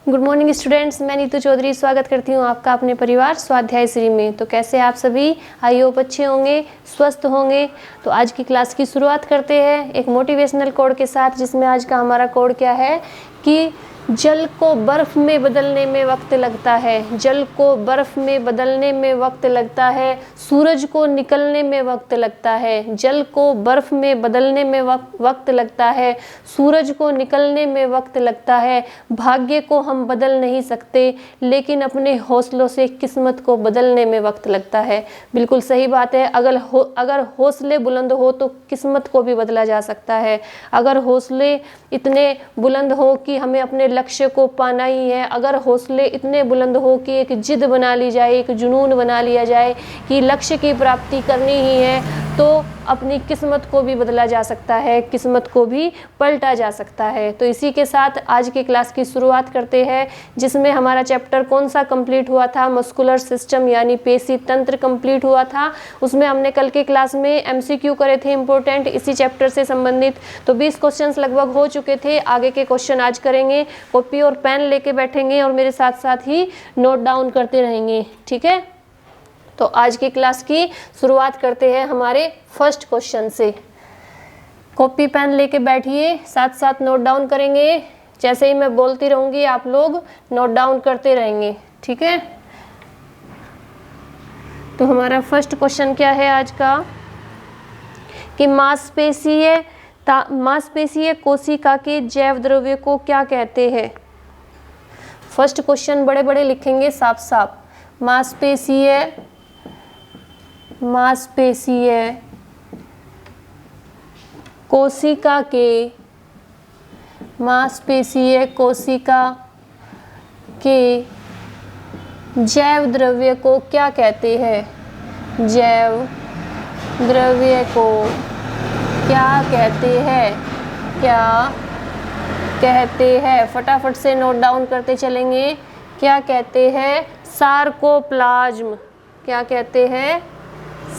Good morning students, मैं नीतू चौधरी स्वागत करती हूँ आपका अपने परिवार स्वाध्याय श्री में। तो कैसे आप सभी? आई होप अच्छे होंगे, स्वस्थ होंगे। तो आज की क्लास की शुरुआत करते हैं एक मोटिवेशनल कोड के साथ, जिसमें आज का हमारा कोड क्या है कि जल को बर्फ में बदलने में वक्त लगता है, जल को बर्फ में बदलने में वक्त लगता है, सूरज को निकलने में वक्त लगता है, जल को बर्फ में बदलने में वक्त लगता है, सूरज को निकलने में वक्त लगता है। भाग्य को हम बदल नहीं सकते, लेकिन अपने हौसलों से किस्मत को बदलने में वक्त लगता है। बिल्कुल सही बात है। अगर हौसले बुलंद हो तो किस्मत को भी बदला जा सकता है। अगर हौसले इतने बुलंद हो कि हमें अपने लक्ष्य को पाना ही है, अगर हौसले इतने बुलंद हो कि एक जिद बना ली जाए, एक जुनून बना लिया जाए कि लक्ष्य की प्राप्ति करनी ही है, तो अपनी किस्मत को भी बदला जा सकता है, किस्मत को भी पलटा जा सकता है। तो इसी के साथ आज की क्लास की शुरुआत करते हैं, जिसमें हमारा चैप्टर कौन सा कंप्लीट हुआ था? मस्कुलर सिस्टम यानी पेशी तंत्र कंप्लीट हुआ था। उसमें हमने कल के क्लास में एमसीक्यू करे थे इंपॉर्टेंट, इसी चैप्टर से संबंधित। तो 20 क्वेश्चंस लगभग हो चुके थे। आगे के क्वेश्चन आज करेंगे। कॉपी और पेन लेके बैठेंगे और मेरे साथ साथ ही नोट डाउन करते रहेंगे, ठीक है? तो आज की क्लास की शुरुआत करते हैं हमारे फर्स्ट क्वेश्चन से। कॉपी पेन लेके बैठिए, साथ साथ नोट डाउन करेंगे। जैसे ही मैं बोलती रहूंगी आप लोग नोट डाउन करते रहेंगे, ठीक है? तो हमारा फर्स्ट क्वेश्चन क्या है आज का कि मांसपेशीय कोशिका के जैव द्रव्य को क्या कहते हैं? फर्स्ट क्वेश्चन बड़े बड़े लिखेंगे, साफ साफ। मांसपेशीय कोशिका के जैव द्रव्य को क्या कहते हैं? जैव द्रव्य को क्या कहते हैं? फटाफट से नोट डाउन करते चलेंगे। क्या कहते हैं? सार्कोप्लाज्म। क्या कहते हैं?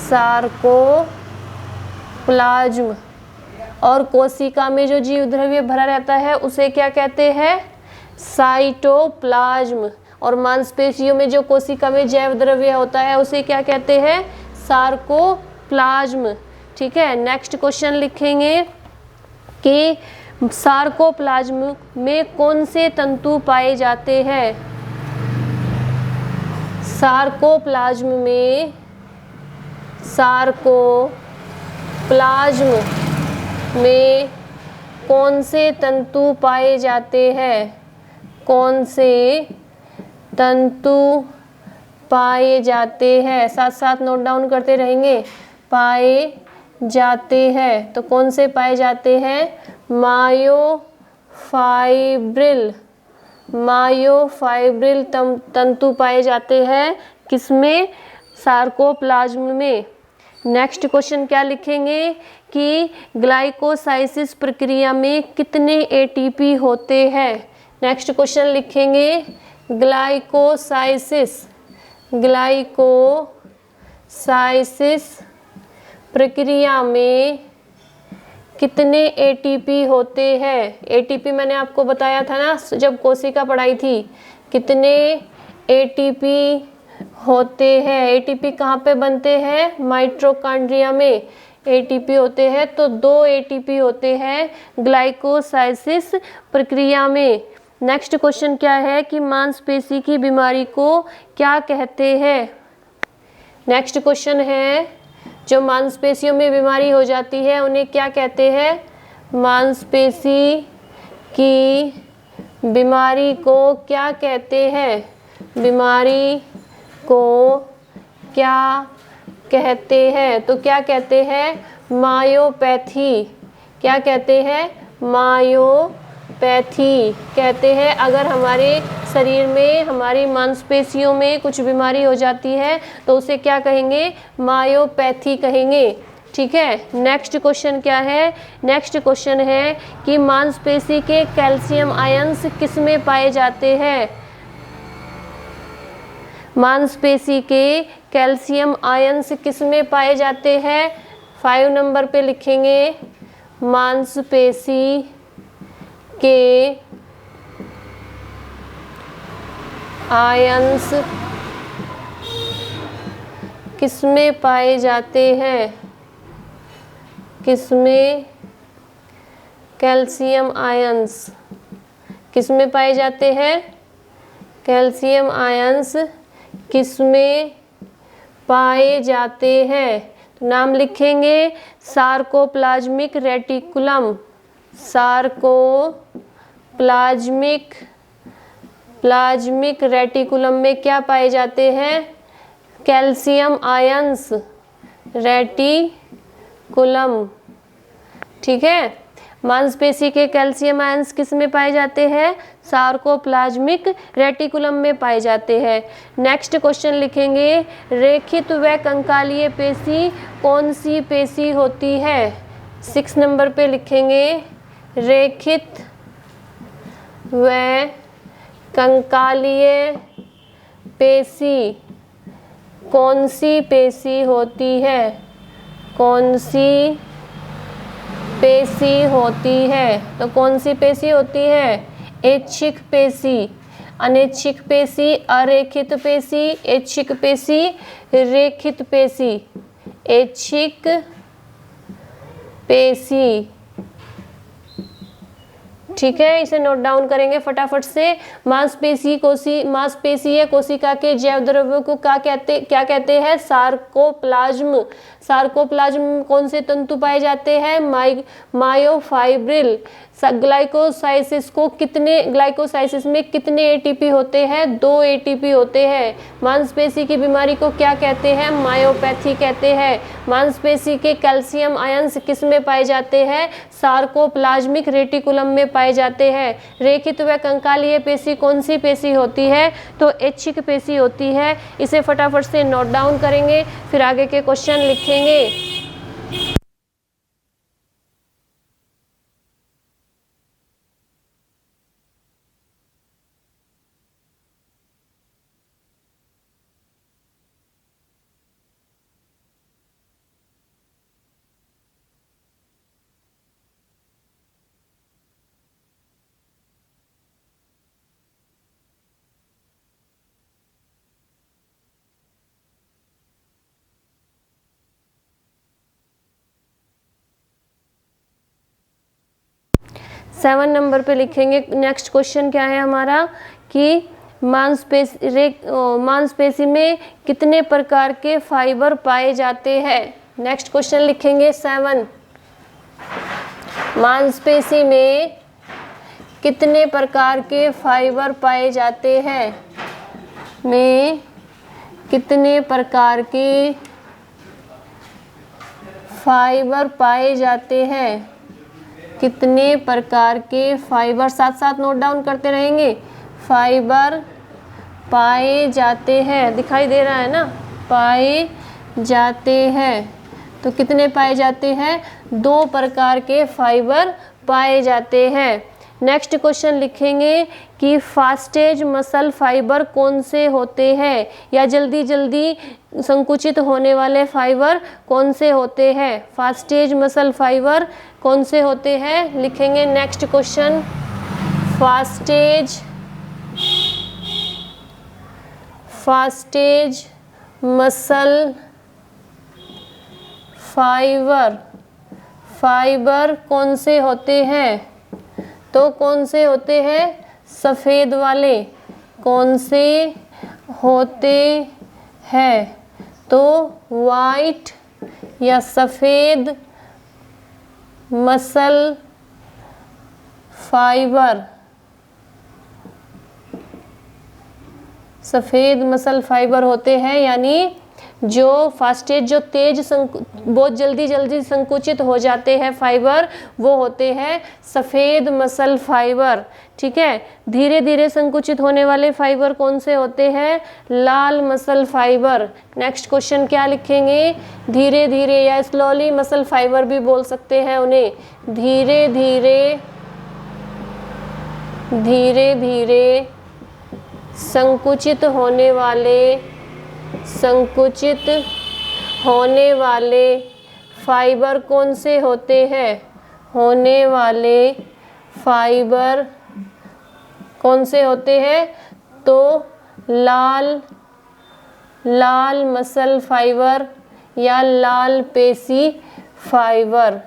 सार्कोप्लाज्म। और कोशिका में जो जीव द्रव्य भरा रहता है उसे क्या कहते हैं? साइटोप्लाज्म। और मांसपेशियों में जो कोशिका में जैव द्रव्य होता है उसे क्या कहते हैं? सार्कोप्लाज्म, ठीक है? नेक्स्ट क्वेश्चन लिखेंगे कि सार्कोप्लाज्म में कौन से तंतु पाए जाते हैं? सार्कोप्लाज्म में कौन से तंतु पाए जाते हैं? कौन से तंतु पाए जाते हैं? साथ साथ नोट डाउन करते रहेंगे। पाए जाते हैं, तो कौन से पाए जाते हैं? मायोफाइब्रिल तंतु पाए जाते हैं। किसमें? सार्कोप्लाज्म में। नेक्स्ट क्वेश्चन क्या लिखेंगे कि ग्लाइकोसाइसिस प्रक्रिया में कितने एटीपी होते हैं? नेक्स्ट क्वेश्चन लिखेंगे ग्लाइकोसाइसिस प्रक्रिया में कितने एटीपी होते हैं? एटीपी मैंने आपको बताया था ना जब कोशिका पढ़ाई थी, कितने एटीपी होते हैं? एटीपी कहाँ पे बनते हैं? माइटोकॉन्ड्रिया में एटीपी होते हैं। तो 2 एटीपी होते हैं ग्लाइकोसाइसिस प्रक्रिया में। नेक्स्ट क्वेश्चन क्या है कि मांसपेशी की बीमारी को क्या कहते हैं? नेक्स्ट क्वेश्चन है जो मांसपेशियों में बीमारी हो जाती है उन्हें क्या कहते हैं? मांसपेशी की बीमारी को क्या कहते हैं? बीमारी को क्या कहते हैं? तो क्या कहते हैं? मायोपैथी। क्या कहते हैं? मायोपैथी कहते हैं। अगर हमारे शरीर में, हमारी मांसपेशियों में कुछ बीमारी हो जाती है तो उसे क्या कहेंगे? मायोपैथी कहेंगे, ठीक है? नेक्स्ट क्वेश्चन क्या है? नेक्स्ट क्वेश्चन है कि मांसपेशी के कैल्शियम आयंस किस में पाए जाते हैं? मांसपेशी के कैल्शियम आयंस किस में पाए जाते हैं? 5 नंबर पे लिखेंगे मांसपेशी के आयंस किसमें पाए जाते हैं? किसमें? कैल्शियम आयंस किसमें पाए जाते हैं? कैल्शियम आयंस किसमें पाए जाते हैं? तो नाम लिखेंगे सार्कोप्लाज्मिक रेटिकुलम। प्लाज्मिक रेटिकुलम में क्या पाए जाते हैं? Calcium ions, reticulum. ठीक है, मांसपेशी के कैल्शियम आयंस किस में पाए जाते हैं? सार्कोप्लाज्मिक रेटिकुलम में पाए जाते हैं। नेक्स्ट क्वेश्चन लिखेंगे, रेखित व कंकालीय पेशी कौन सी पेशी होती है? 6 नंबर पे लिखेंगे, रेखित व कंकालीय पेशी कौन सी पेशी होती है? कौन सी पेशी होती है? तो कौन सी पेशी होती है? ऐच्छिक पेशी, अनैच्छिक पेशी, अरेखित पेशी, ऐच्छिक पेशी, रेखित पेशी। ऐच्छिक पेशी, ठीक है, इसे नोट डाउन करेंगे फटाफट से। मांसपेशी या कोशिका के जैव द्रव्यों को क्या कहते हैं? सार्कोप्लाज्म। सार्कोप्लाज्म कौन से तंतु पाए जाते हैं? मायोफाइब्रिल। ग्लाइकोसाइसिस में कितने एटीपी होते हैं? 2 एटीपी होते हैं। मांसपेशी की बीमारी को क्या कहते हैं? मायोपैथी कहते हैं। मांसपेशी के कैल्शियम आयंस किस में पाए जाते हैं? सार्कोप्लाज्मिक रेटिकुलम में पाए जाते हैं। रेखित व कंकालीय पेशी कौन सी पेशी होती है? तो ऐच्छिक पेशी होती है। इसे फटाफट से नोट डाउन करेंगे, फिर आगे के क्वेश्चन लिखेंगे। सेवन नंबर पे लिखेंगे। नेक्स्ट क्वेश्चन क्या है हमारा कि मांसपेशी में कितने प्रकार के फाइबर पाए जाते हैं? नेक्स्ट क्वेश्चन लिखेंगे 7। मांसपेशी में कितने प्रकार के फाइबर पाए जाते हैं? में कितने प्रकार के फाइबर पाए जाते हैं? कितने प्रकार के फाइबर, साथ साथ नोट डाउन करते रहेंगे। फाइबर पाए जाते हैं, दिखाई दे रहा है ना? पाए जाते हैं, तो कितने पाए जाते हैं? 2 प्रकार के फाइबर पाए जाते हैं। नेक्स्ट क्वेश्चन लिखेंगे कि फास्टेज मसल फाइबर कौन से होते हैं, या जल्दी जल्दी संकुचित होने वाले फाइबर कौन से होते हैं? फास्टेज मसल फाइबर कौन से होते हैं? लिखेंगे नेक्स्ट क्वेश्चन, फास्टेज मसल फाइबर कौन से होते हैं? तो कौन से होते हैं? सफ़ेद वाले। कौन से होते हैं? तो वाइट या सफ़ेद मसल फाइबर। सफ़ेद मसल फाइबर होते हैं, यानी जो फास्टेज, जो बहुत जल्दी संकुचित हो जाते हैं फाइबर, वो होते हैं सफ़ेद मसल फाइबर। ठीक है, धीरे धीरे संकुचित होने वाले फाइबर कौन से होते हैं? लाल मसल फाइबर। नेक्स्ट क्वेश्चन क्या लिखेंगे? धीरे धीरे या स्लोली मसल फाइबर भी बोल सकते हैं उन्हें। धीरे धीरे संकुचित होने वाले फाइबर कौन से होते हैं? होने वाले फाइबर कौन से होते हैं? तो लाल मसल फाइबर या लाल पेशी फाइबर,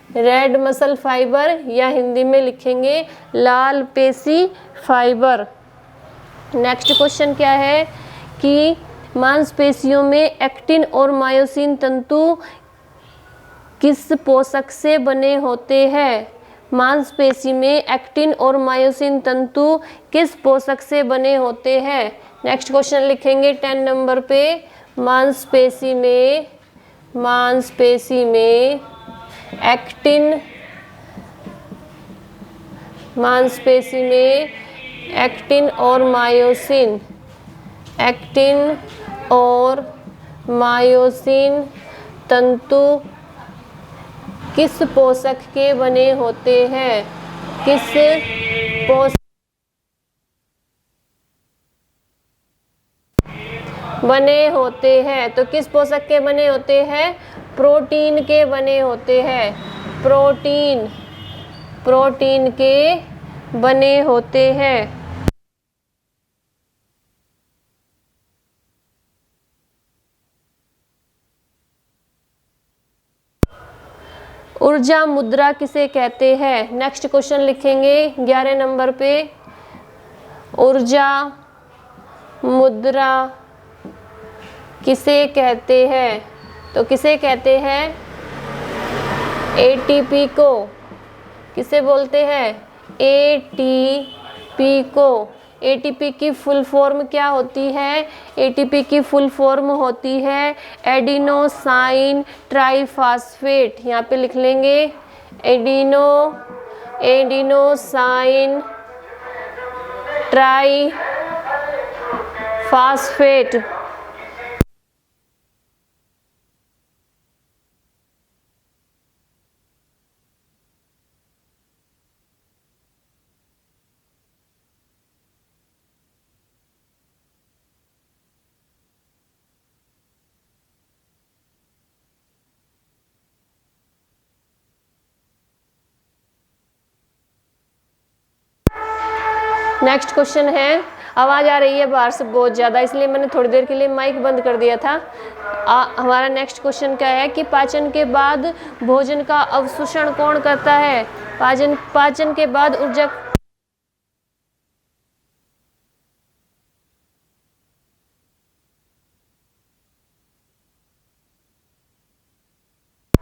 रेड मसल फाइबर या हिंदी में लिखेंगे लाल पेशी फाइबर। नेक्स्ट क्वेश्चन क्या है कि मांसपेशियों में एक्टिन और मायोसिन तंतु किस पोषक से बने होते हैं? मांसपेशी में एक्टिन और मायोसिन तंतु किस पोषक से बने होते हैं? नेक्स्ट क्वेश्चन लिखेंगे 10 नंबर पे, मांसपेशी में एक्टिन और मायोसिन तंतु किस पोषक के बने होते हैं? किस पोषक बने होते हैं? तो किस पोषक के बने होते हैं? प्रोटीन के बने होते हैं, प्रोटीन के बने होते हैं। ऊर्जा मुद्रा किसे कहते हैं? नेक्स्ट क्वेश्चन लिखेंगे 11 नंबर पे, ऊर्जा मुद्रा किसे कहते हैं? तो किसे कहते हैं? एटीपी को। किसे बोलते हैं? एटीपी को। एटीपी की फुल फॉर्म क्या होती है? एटीपी की फुल फॉर्म होती है एडिनोसाइन ट्राइफॉस्फेट। यहाँ पे लिख लेंगे एडिनोसाइन ट्राइफॉस्फेट। नेक्स्ट क्वेश्चन है, आवाज़ आ रही है बाहर से बहुत ज़्यादा, इसलिए मैंने थोड़ी देर के लिए माइक बंद कर दिया था। हमारा नेक्स्ट क्वेश्चन क्या है कि पाचन के बाद भोजन का अवशोषण कौन करता है? पाचन के बाद ऊर्जा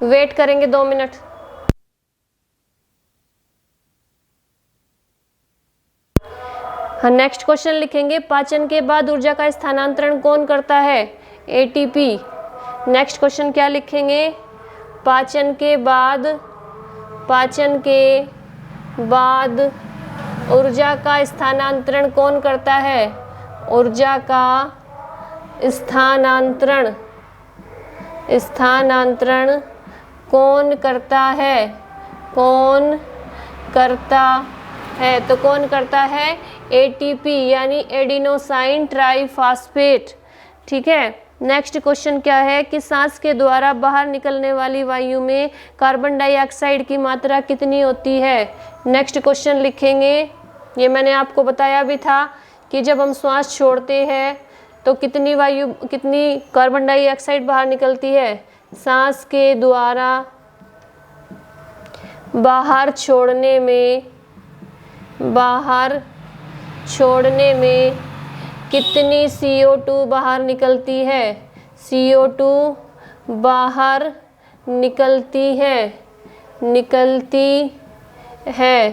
वेट करेंगे 2 मिनट। हाँ, नेक्स्ट क्वेश्चन लिखेंगे पाचन के बाद ऊर्जा का स्थानांतरण कौन करता है? एटीपी। नेक्स्ट क्वेश्चन क्या लिखेंगे? पाचन के बाद ऊर्जा का स्थानांतरण कौन करता है? ऊर्जा का स्थानांतरण कौन करता है? तो कौन करता है? एटीपी यानी एडिनोसाइन ट्राइफॉस्फेट। ठीक है। नेक्स्ट क्वेश्चन क्या है कि सांस के द्वारा बाहर निकलने वाली वायु में कार्बन डाइऑक्साइड की मात्रा कितनी होती है? नेक्स्ट क्वेश्चन लिखेंगे, ये मैंने आपको बताया भी था कि जब हम श्वास छोड़ते हैं तो कितनी कार्बन डाइऑक्साइड बाहर निकलती है? सांस के द्वारा बाहर छोड़ने में कितनी CO2 बाहर निकलती है? CO2 बाहर निकलती है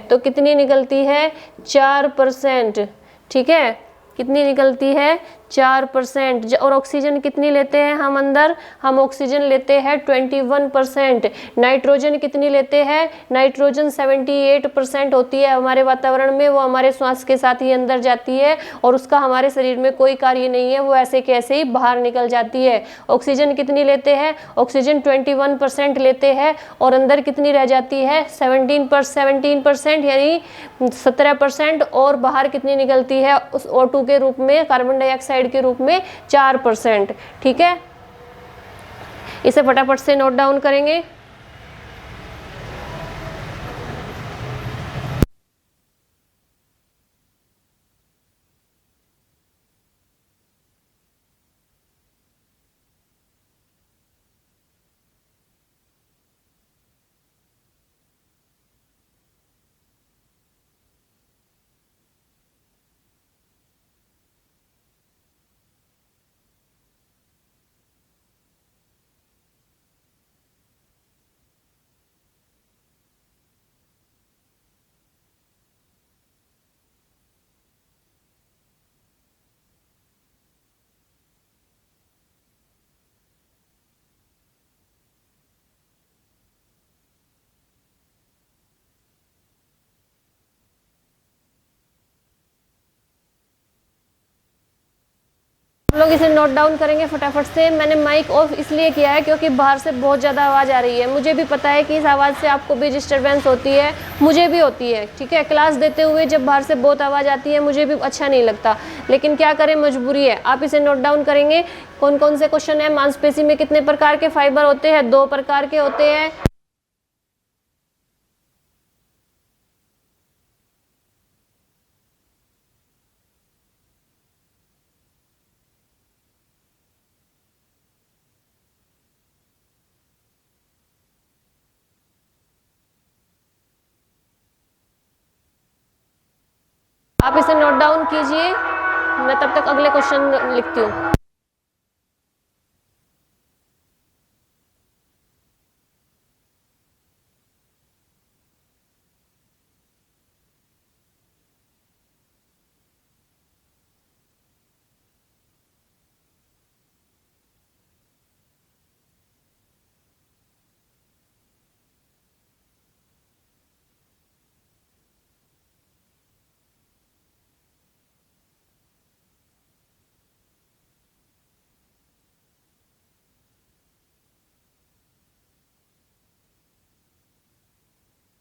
तो कितनी निकलती है? 4%। ठीक है, कितनी निकलती है? 4%। और ऑक्सीजन कितनी लेते हैं हम अंदर? हम ऑक्सीजन लेते हैं 21%। नाइट्रोजन कितनी लेते हैं? नाइट्रोजन 78% होती है हमारे वातावरण में, वो हमारे श्वास के साथ ही अंदर जाती है और उसका हमारे शरीर में कोई कार्य नहीं है, वो ऐसे के ऐसे ही बाहर निकल जाती है। ऑक्सीजन कितनी लेते हैं? ऑक्सीजन 21% लेते हैं और अंदर कितनी रह जाती है? 17% यानी 17%। और बाहर कितनी निकलती है उस O2 के रूप में, कार्बन डाइऑक्साइड के रूप में? 4%। ठीक है, इसे फटाफट से नोट डाउन करेंगे। हम लोग इसे नोट डाउन करेंगे फटाफट से। मैंने माइक ऑफ इसलिए किया है क्योंकि बाहर से बहुत ज़्यादा आवाज़ आ रही है। मुझे भी पता है कि इस आवाज़ से आपको भी डिस्टर्बेंस होती है, मुझे भी होती है, ठीक है। क्लास देते हुए जब बाहर से बहुत आवाज़ आती है मुझे भी अच्छा नहीं लगता, लेकिन क्या करें, मजबूरी है। आप इसे नोट डाउन करेंगे। कौन कौन से क्वेश्चन है? मांसपेशी में कितने प्रकार के फाइबर होते हैं? 2 प्रकार के होते हैं। आप इसे नोट डाउन कीजिए, मैं तब तक अगले क्वेश्चन लिखती हूँ।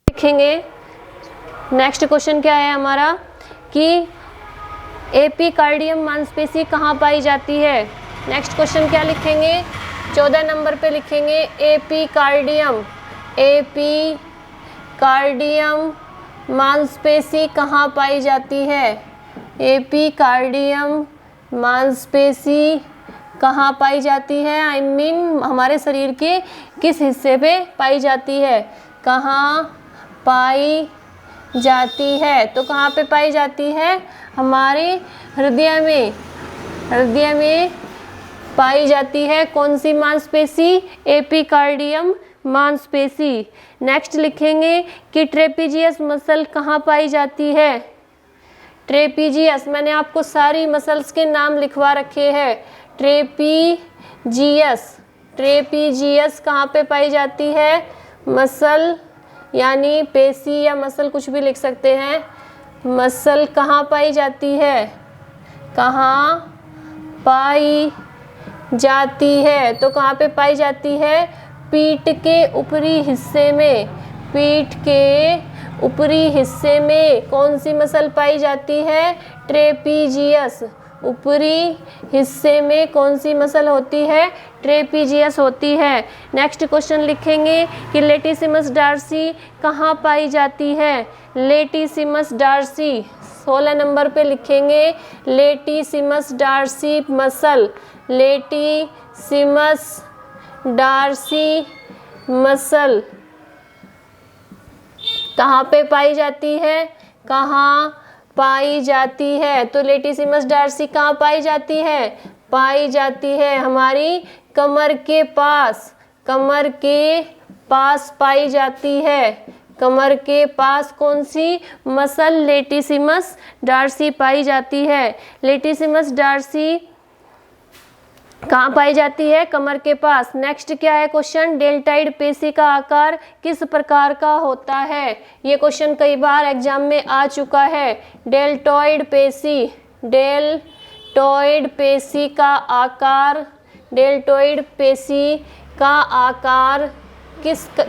लिखेंगे नेक्स्ट क्वेश्चन क्या है हमारा कि एपिकार्डियम मांसपेशी कहाँ पाई जाती है। नेक्स्ट क्वेश्चन क्या लिखेंगे? 14 नंबर पे लिखेंगे एपिकार्डियम। एपिकार्डियम मांसपेशी कहाँ पाई जाती है? एपिकार्डियम मांसपेशी कहाँ पाई जाती है? आई मीन हमारे शरीर के किस हिस्से पे पाई जाती है? कहाँ पाई जाती है? तो कहाँ पे पाई जाती है? हमारे हृदय में, हृदय में पाई जाती है। कौन सी मांसपेशी? एपिकार्डियम मांसपेशी। नेक्स्ट लिखेंगे कि ट्रेपीजियस मसल कहाँ पाई जाती है? ट्रेपीजियस, मैंने आपको सारी मसल्स के नाम लिखवा रखे हैं। ट्रेपीजियस, ट्रेपीजियस कहाँ पे पाई जाती है? मसल यानी पेशी या मसल कुछ भी लिख सकते हैं। मसल कहाँ पाई जाती है? कहाँ पाई जाती है? तो कहाँ पे पाई जाती है? पीठ के ऊपरी हिस्से में। पीठ के ऊपरी हिस्से में कौन सी मसल पाई जाती है? ट्रेपीजियस। ऊपरी हिस्से में कौन सी मसल होती है? ट्रेपीजियस होती है। नेक्स्ट क्वेश्चन लिखेंगे कि लेटिसिमस डार्सी कहाँ पाई जाती है? लेटिसिमस डार्सी 16 नंबर पे लिखेंगे लेटिसिमस डार्सी मसल। लेटिसिमस डार्सी मसल कहाँ पे पाई जाती है? कहाँ पाई जाती है? तो लेटिसिमस डार्सी कहाँ पाई जाती है? पाई जाती है हमारी कमर के पास। कमर के पास पाई जाती है। कमर के पास कौन सी मसल? लेटिसिमस डार्सी पाई जाती है। लेटिसिमस डार्सी कहाँ पाई जाती है? कमर के पास। नेक्स्ट क्या है क्वेश्चन? डेल्टॉइड पेशी का आकार किस प्रकार का होता है? ये क्वेश्चन कई बार एग्जाम में आ चुका है। डेल्टॉइड पेशी, डेल्टॉइड पेशी का आकार, डेल्टॉइड पेशी का आकार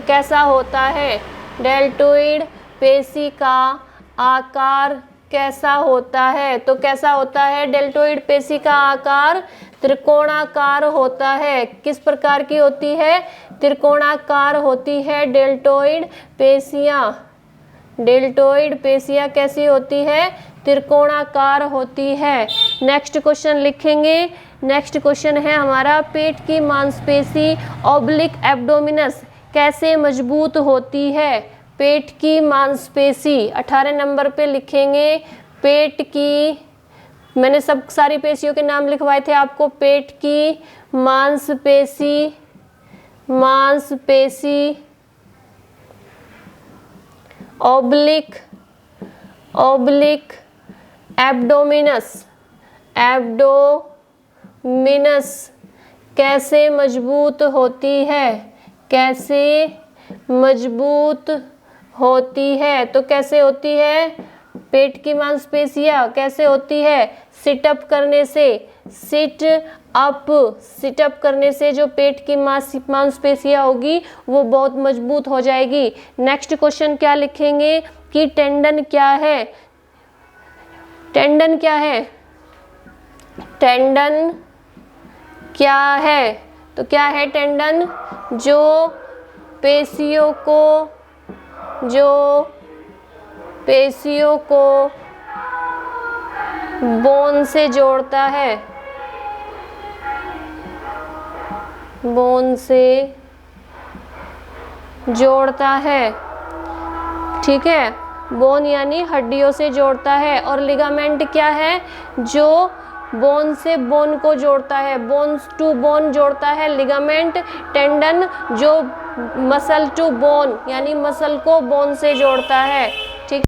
कैसा होता है? डेल्टॉइड पेशी का आकार कैसा होता है? तो कैसा होता है? डेल्टॉइड पेशी का आकार त्रिकोणाकार होता है। किस प्रकार की होती है? त्रिकोणाकार होती है डेल्टॉइड पेशियाँ। डेल्टॉइड पेशियाँ कैसी होती है? त्रिकोणाकार होती है। नेक्स्ट क्वेश्चन लिखेंगे। नेक्स्ट क्वेश्चन है हमारा पेट की मांसपेशी ऑब्लिक एब्डोमिनस कैसे मजबूत होती है? पेट की मांसपेशी 18 नंबर पे लिखेंगे। पेट की, मैंने सब सारी पेशियों के नाम लिखवाए थे आपको। पेट की मांसपेशी, मांसपेशी ऑब्लिक, ऑब्लिक एब्डोमिनस, एब्डोमिनस कैसे मजबूत होती है? कैसे मजबूत होती है? तो कैसे होती है? पेट की मांसपेशियाँ कैसे होती है? सिटअप करने से। सिट अप, सिटअप करने से जो पेट की मांसपेशियां होगी वो बहुत मजबूत हो जाएगी। नेक्स्ट क्वेश्चन क्या लिखेंगे कि टेंडन क्या है? टेंडन क्या है? टेंडन क्या है? तो क्या है टेंडन? जो पेशियों को बोन से जोड़ता है, बोन से जोड़ता है, ठीक है। बोन यानी हड्डियों से जोड़ता है। और लिगामेंट क्या है? जो बोन से बोन को जोड़ता है, बोन्स टू बोन जोड़ता है लिगामेंट। टेंडन जो मसल टू बोन यानी मसल को बोन से जोड़ता है, ठीक।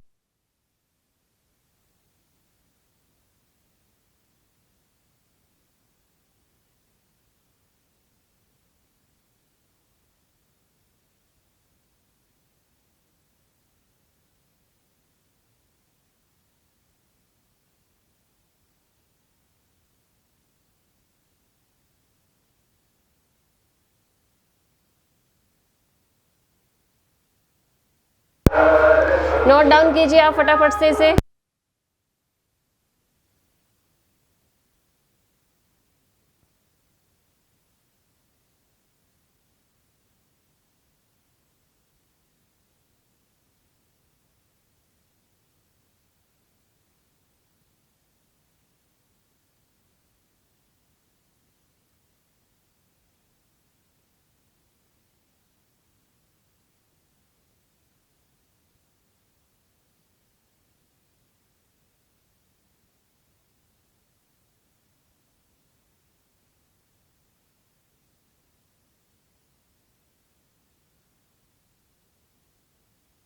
नोट डाउन कीजिए आप फटाफट से इसे।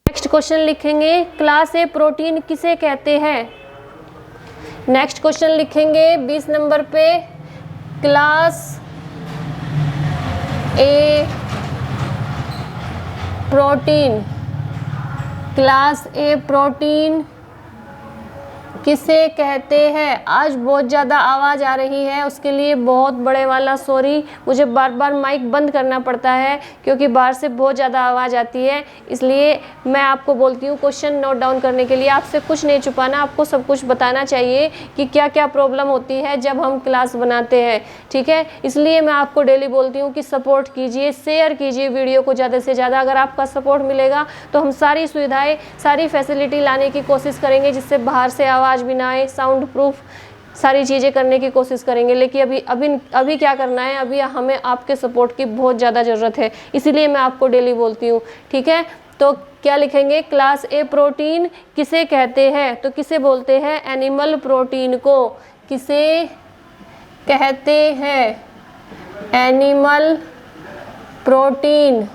नेक्स्ट क्वेश्चन लिखेंगे क्लास ए प्रोटीन किसे कहते हैं? नेक्स्ट क्वेश्चन लिखेंगे 20 नंबर पे क्लास ए प्रोटीन, क्लास ए प्रोटीन किसे कहते हैं? आज बहुत ज़्यादा आवाज़ आ रही है, उसके लिए बहुत बड़े वाला सॉरी। मुझे बार बार माइक बंद करना पड़ता है क्योंकि बाहर से बहुत ज़्यादा आवाज़ आती है, इसलिए मैं आपको बोलती हूँ क्वेश्चन नोट डाउन करने के लिए। आपसे कुछ नहीं छुपाना, आपको सब कुछ बताना चाहिए कि क्या क्या प्रॉब्लम होती है जब हम क्लास बनाते हैं, ठीक है। इसलिए मैं आपको डेली बोलती हूँ कि सपोर्ट कीजिए, शेयर कीजिए वीडियो को ज़्यादा से ज़्यादा। अगर आपका सपोर्ट मिलेगा तो हम सारी सुविधाएँ, सारी फैसिलिटी लाने की कोशिश करेंगे जिससे बाहर से आवाज़ भी ना आए, साउंड प्रूफ सारी चीज़ें करने की कोशिश करेंगे। लेकिन अभी क्या करना है, अभी हमें आपके सपोर्ट की बहुत ज़्यादा ज़रूरत है, इसीलिए मैं आपको डेली बोलती हूँ, ठीक है। तो क्या लिखेंगे? क्लास ए प्रोटीन किसे कहते हैं? तो किसे बोलते हैं? एनिमल प्रोटीन को। किसे कहते हैं? Animal protein.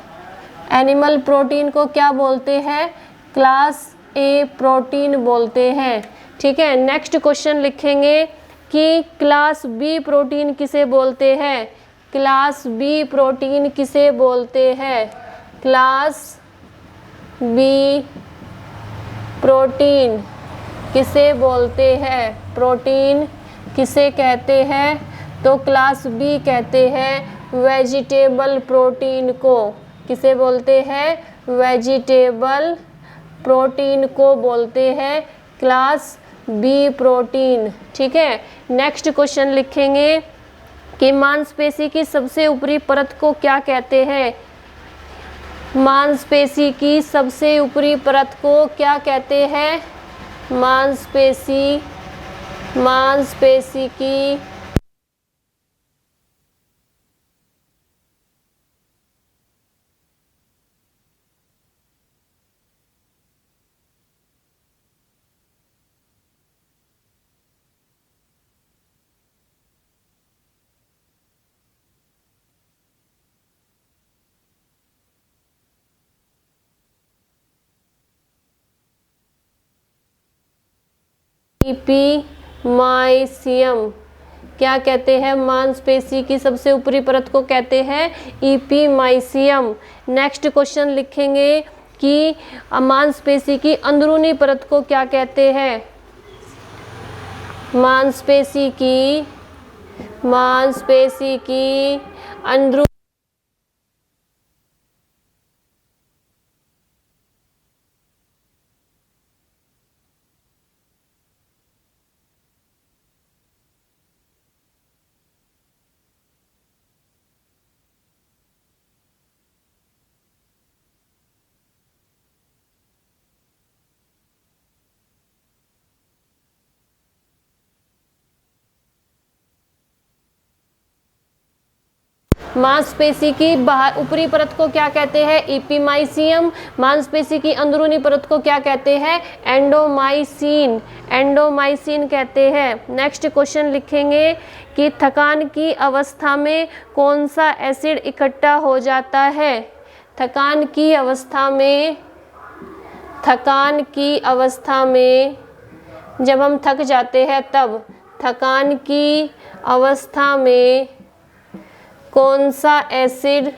एनिमल प्रोटीन को क्या बोलते हैं? क्लास ए प्रोटीन बोलते हैं, ठीक है। नेक्स्ट क्वेश्चन लिखेंगे कि क्लास बी प्रोटीन किसे बोलते हैं? क्लास बी प्रोटीन किसे बोलते हैं? क्लास बी प्रोटीन किसे बोलते हैं? प्रोटीन किसे कहते हैं? तो क्लास बी कहते हैं वेजिटेबल प्रोटीन को। किसे बोलते हैं? वेजिटेबल प्रोटीन को बोलते हैं क्लास बी प्रोटीन, ठीक है। नेक्स्ट क्वेश्चन लिखेंगे कि मांसपेशी की सबसे ऊपरी परत को क्या कहते हैं? मांसपेशी की सबसे ऊपरी परत को क्या कहते हैं? मांसपेशी की ईपीमाइसियम क्या कहते हैं? मांसपेशी की सबसे ऊपरी परत को कहते हैं ईपीमाइसियम। नेक्स्ट क्वेश्चन लिखेंगे कि मांसपेशी की अंदरूनी परत को क्या कहते हैं? मांसपेशी की मांसपेशी की अंदरूनी मांसपेशी की बाहर ऊपरी परत को क्या कहते हैं? इपिमाइसियम। मांसपेशी की अंदरूनी परत को क्या कहते हैं? एंडोमाइसिन। एंडोमाइसिन कहते हैं। नेक्स्ट क्वेश्चन लिखेंगे कि थकान की अवस्था में कौन सा एसिड इकट्ठा हो जाता है? थकान की अवस्था में जब हम थक जाते हैं तब थकान की अवस्था में कौन सा एसिड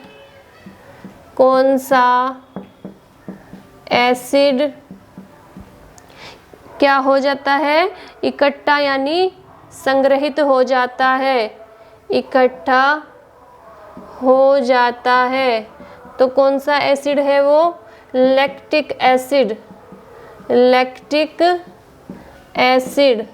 क्या हो जाता है? इकट्ठा यानी संग्रहित हो जाता है, इकट्ठा हो जाता है। तो कौन सा एसिड है वो? Lactic acid. Lactic acid.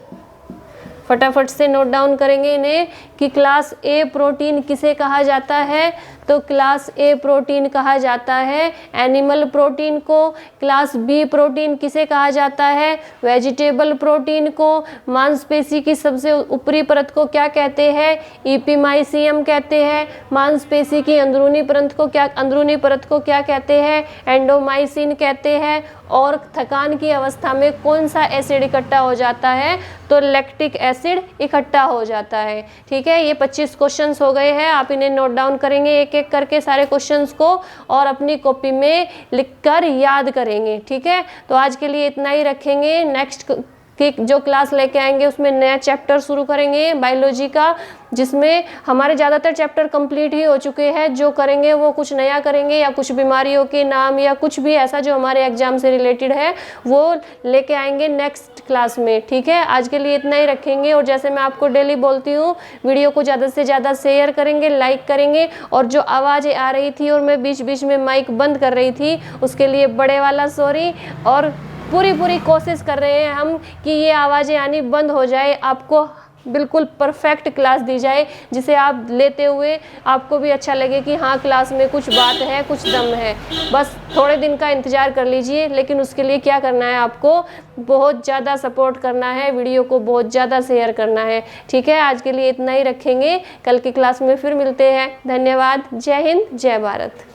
फटाफट से नोट डाउन करेंगे इन्हें कि क्लास ए प्रोटीन किसे कहा जाता है? तो क्लास ए प्रोटीन कहा जाता है एनिमल प्रोटीन को। क्लास बी प्रोटीन किसे कहा जाता है? वेजिटेबल प्रोटीन को। मांसपेशी की सबसे ऊपरी परत को क्या कहते हैं? इपिमाइसियम कहते हैं। मांसपेशी की अंदरूनी परत को क्या कहते हैं? एंडोमाइसिन कहते हैं। और थकान की अवस्था में कौन सा एसिड इकट्ठा हो जाता है? तो लैक्टिक एसिड इकट्ठा हो जाता है। ठीक है, ये 25 क्वेश्चंस हो गए हैं। आप इन्हें नोट डाउन करेंगे एक एक करके सारे क्वेश्चंस को और अपनी कॉपी में लिखकर याद करेंगे। ठीक है, तो आज के लिए इतना ही रखेंगे। नेक्स्ट की जो क्लास लेके आएंगे उसमें नया चैप्टर शुरू करेंगे बायोलॉजी का, जिसमें हमारे ज़्यादातर चैप्टर कंप्लीट ही हो चुके हैं। जो करेंगे वो कुछ नया करेंगे या कुछ बीमारियों के नाम या कुछ भी ऐसा जो हमारे एग्जाम से रिलेटेड है वो लेके आएंगे नेक्स्ट क्लास में। ठीक है, आज के लिए इतना ही रखेंगे। और जैसे मैं आपको डेली बोलती हूँ, वीडियो को ज़्यादा से ज़्यादा शेयर करेंगे, लाइक करेंगे। और जो आवाज़ें आ रही थी और मैं बीच बीच में माइक बंद कर रही थी उसके लिए बड़े वाला सॉरी। और पूरी कोशिश कर रहे हैं हम कि ये आवाज़ें आनी बंद हो जाए, आपको बिल्कुल परफेक्ट क्लास दी जाए, जिसे आप लेते हुए आपको भी अच्छा लगे कि हाँ क्लास में कुछ बात है, कुछ दम है। बस थोड़े दिन का इंतज़ार कर लीजिए, लेकिन उसके लिए क्या करना है? आपको बहुत ज़्यादा सपोर्ट करना है, वीडियो को बहुत ज़्यादा शेयर करना है। ठीक है, आज के लिए इतना ही रखेंगे। कल की क्लास में फिर मिलते हैं। धन्यवाद। जय हिंद, जय भारत।